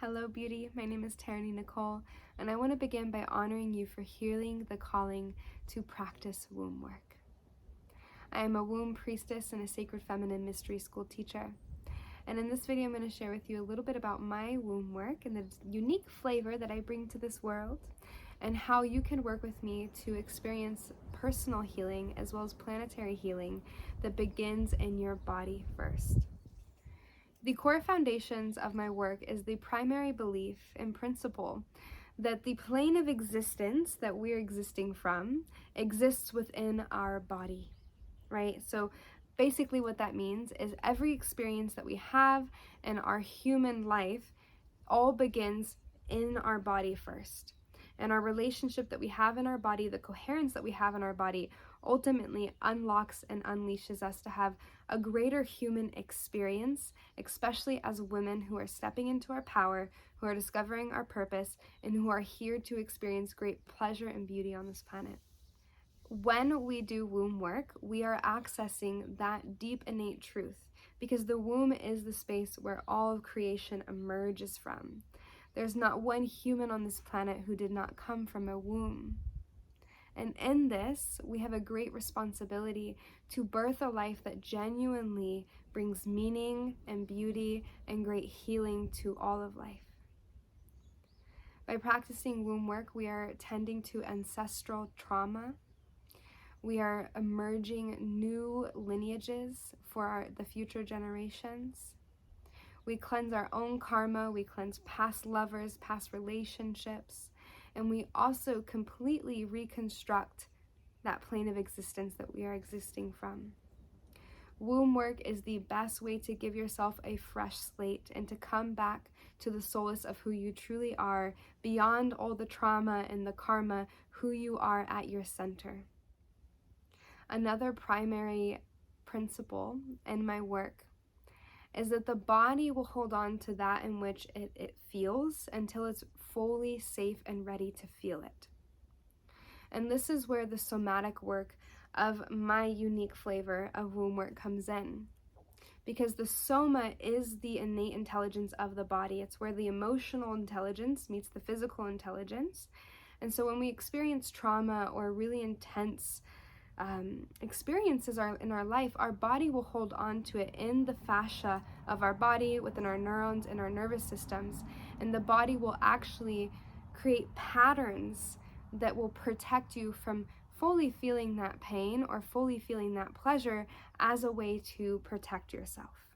Hello, beauty. My name is Taraney Nicole, and I want to begin by honoring you for hearing the calling to practice womb work. I am a womb priestess and a sacred feminine mystery school teacher. And in this video, I'm going to share with you a little bit about my womb work and the unique flavor that I bring to this world, and how you can work with me to experience personal healing as well as planetary healing that begins in your body first. The core foundations of my work is the primary belief and principle that the plane of existence that we're existing from exists within our body, right? So basically what that means is every experience that we have in our human life all begins in our body first. And our relationship that we have in our body, the coherence that we have in our body, ultimately unlocks and unleashes us to have a greater human experience, especially as women who are stepping into our power, who are discovering our purpose, and who are here to experience great pleasure and beauty on this planet. When we do womb work, we are accessing that deep innate truth, because the womb is the space where all of creation emerges from. There's not one human on this planet who did not come from a womb. And in this, we have a great responsibility to birth a life that genuinely brings meaning and beauty and great healing to all of life. By practicing womb work, we are tending to ancestral trauma. We are emerging new lineages for the future generations. We cleanse our own karma, we cleanse past lovers, past relationships, and we also completely reconstruct that plane of existence that we are existing from. Womb work is the best way to give yourself a fresh slate and to come back to the solace of who you truly are, beyond all the trauma and the karma, who you are at your center. Another primary principle in my work is that the body will hold on to that in which it feels until it's fully safe and ready to feel it. And this is where the somatic work of my unique flavor of womb work comes in. Because the soma is the innate intelligence of the body. It's where the emotional intelligence meets the physical intelligence. And so when we experience trauma or really intense experiences in our life, our body will hold on to it in the fascia of our body, within our neurons, in our nervous systems, and the body will actually create patterns that will protect you from fully feeling that pain or fully feeling that pleasure as a way to protect yourself.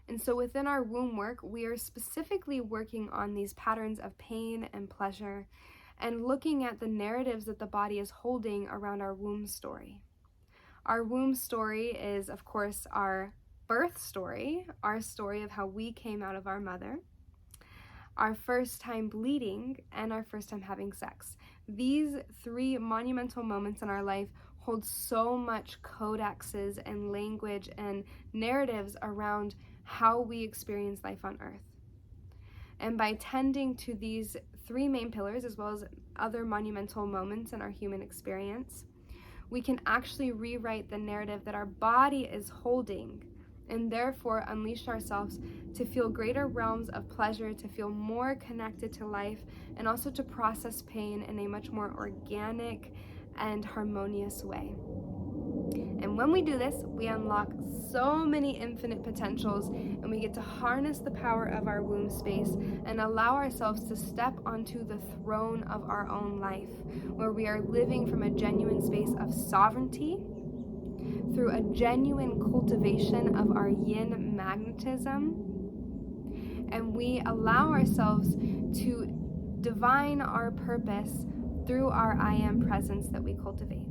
And so within our womb work, we are specifically working on these patterns of pain and pleasure, and looking at the narratives that the body is holding around our womb story. Our womb story is, of course, our birth story, our story of how we came out of our mother, our first time bleeding, and our first time having sex. These three monumental moments in our life hold so much codexes and language and narratives around how we experience life on Earth. And by tending to these three main pillars, as well as other monumental moments in our human experience, we can actually rewrite the narrative that our body is holding, and therefore unleash ourselves to feel greater realms of pleasure, to feel more connected to life, and also to process pain in a much more organic and harmonious way. And when we do this, we unlock so many infinite potentials, and we get to harness the power of our womb space and allow ourselves to step onto the throne of our own life, where we are living from a genuine space of sovereignty, through a genuine cultivation of our yin magnetism, and we allow ourselves to divine our purpose through our I am presence that we cultivate.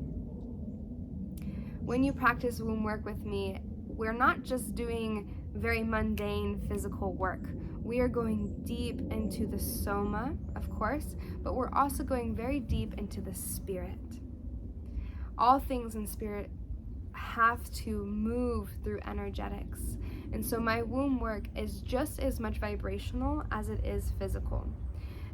When you practice womb work with me, we're not just doing very mundane physical work. We are going deep into the soma, of course, but we're also going very deep into the spirit. All things in spirit have to move through energetics. And so my womb work is just as much vibrational as it is physical.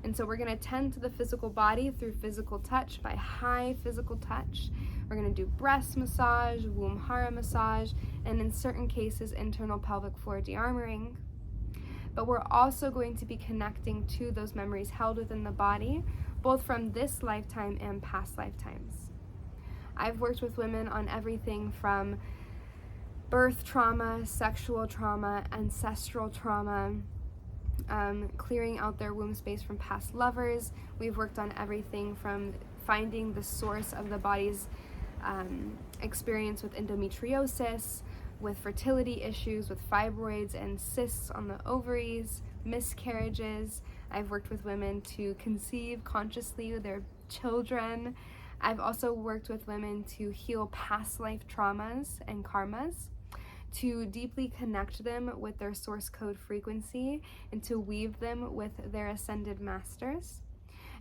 And so we're going to tend to the physical body through physical touch, by high physical touch. We're going to do breast massage, womb hara massage, and in certain cases, internal pelvic floor de-armoring. but we're also going to be connecting to those memories held within the body, both from this lifetime and past lifetimes. I've worked with women on everything from birth trauma, sexual trauma, ancestral trauma, clearing out their womb space from past lovers. We've worked on everything from finding the source of the body's experience with endometriosis, with fertility issues, with fibroids and cysts on the ovaries, miscarriages. I've worked with women to conceive consciously their children. I've also worked with women to heal past life traumas and karmas, to deeply connect them with their source code frequency, and to weave them with their ascended masters.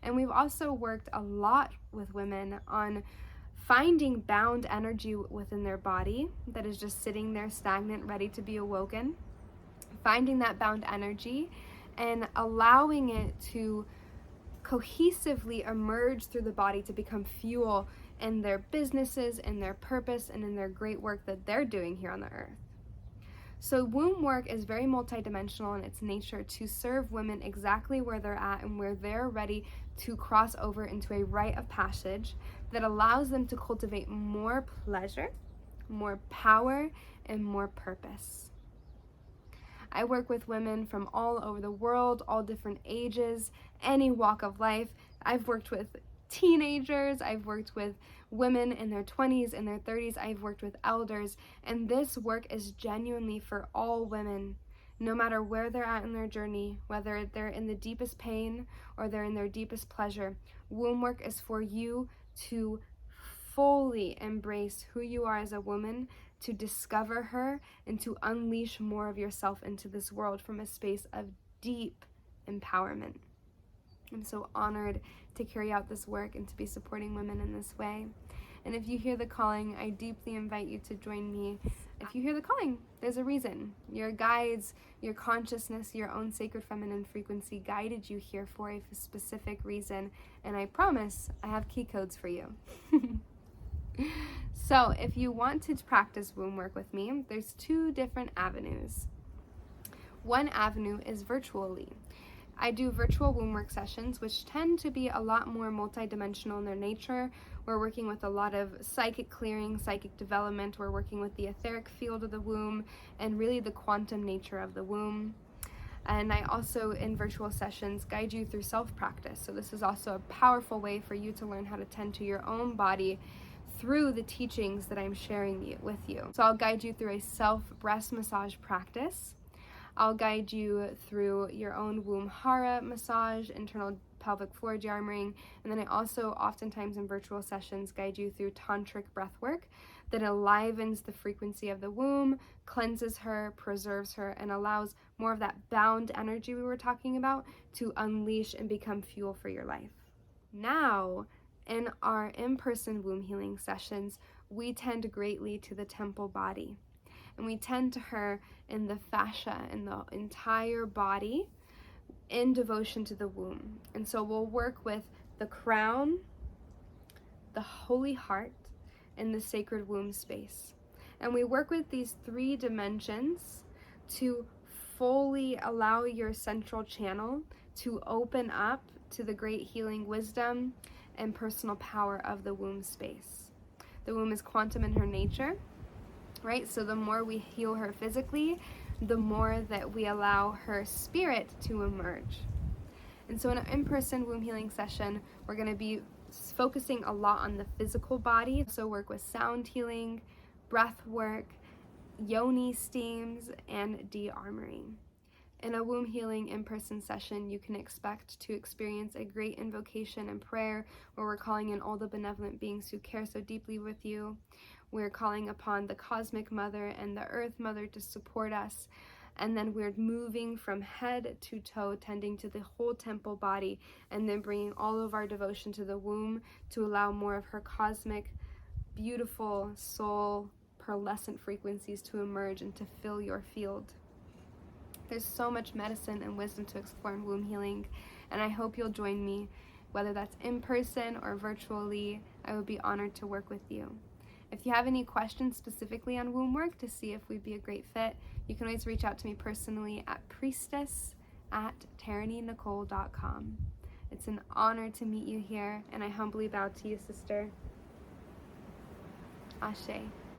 And we've also worked a lot with women on finding bound energy within their body that is just sitting there stagnant, ready to be awoken, finding that bound energy and allowing it to cohesively emerge through the body to become fuel in their businesses, in their purpose, and in their great work that they're doing here on the earth. So womb work is very multidimensional in its nature to serve women exactly where they're at and where they're ready to cross over into a rite of passage that allows them to cultivate more pleasure, more power, and more purpose. I work with women from all over the world, all different ages, any walk of life. I've worked with teenagers, I've worked with women in their 20s and their 30s, I've worked with elders, and this work is genuinely for all women, no matter where they're at in their journey, whether they're in the deepest pain or they're in their deepest pleasure. Womb work is for you to fully embrace who you are as a woman, to discover her, and to unleash more of yourself into this world from a space of deep empowerment. I'm so honored to carry out this work and to be supporting women in this way. And if you hear the calling, I deeply invite you to join me. If you hear the calling, there's a reason. Your guides, your consciousness, your own sacred feminine frequency guided you here for a specific reason. And I promise I have key codes for you. So if you want to practice womb work with me, there's two different avenues. One avenue is virtually. I do virtual womb work sessions, which tend to be a lot more multidimensional in their nature. We're working with a lot of psychic clearing, psychic development. We're working with the etheric field of the womb and really the quantum nature of the womb. And I also, in virtual sessions, guide you through self-practice. So this is also a powerful way for you to learn how to tend to your own body through the teachings that I'm sharing with you. So I'll guide you through a self-breast massage practice. I'll guide you through your own womb hara massage, internal pelvic floor de-armoring, and then I also oftentimes in virtual sessions guide you through tantric breath work that enlivens the frequency of the womb, cleanses her, preserves her, and allows more of that bound energy we were talking about to unleash and become fuel for your life. Now, in our in-person womb healing sessions, we tend greatly to the temple body. And we tend to her in the fascia, in the entire body, in devotion to the womb. And so we'll work with the crown, the holy heart, and the sacred womb space. And we work with these three dimensions to fully allow your central channel to open up to the great healing wisdom and personal power of the womb space. The womb is quantum in her nature, right? So the more we heal her physically, the more that we allow her spirit to emerge. And so in an in-person womb healing session, we're going to be focusing a lot on the physical body. So work with sound healing, breath work, yoni steams, and de-armoring. In a womb healing in-person session, you can expect to experience a great invocation and prayer where we're calling in all the benevolent beings who care so deeply with you. We're calling upon the cosmic mother and the earth mother to support us. And then we're moving from head to toe, tending to the whole temple body, and then bringing all of our devotion to the womb to allow more of her cosmic, beautiful soul, pearlescent frequencies to emerge and to fill your field. There's so much medicine and wisdom to explore in womb healing, and I hope you'll join me, whether that's in person or virtually. I would be honored to work with you. If you have any questions specifically on womb work to see if we'd be a great fit, you can always reach out to me personally at priestess@TaraneyNicole.com. It's an honor to meet you here, and I humbly bow to you, sister. Ashe.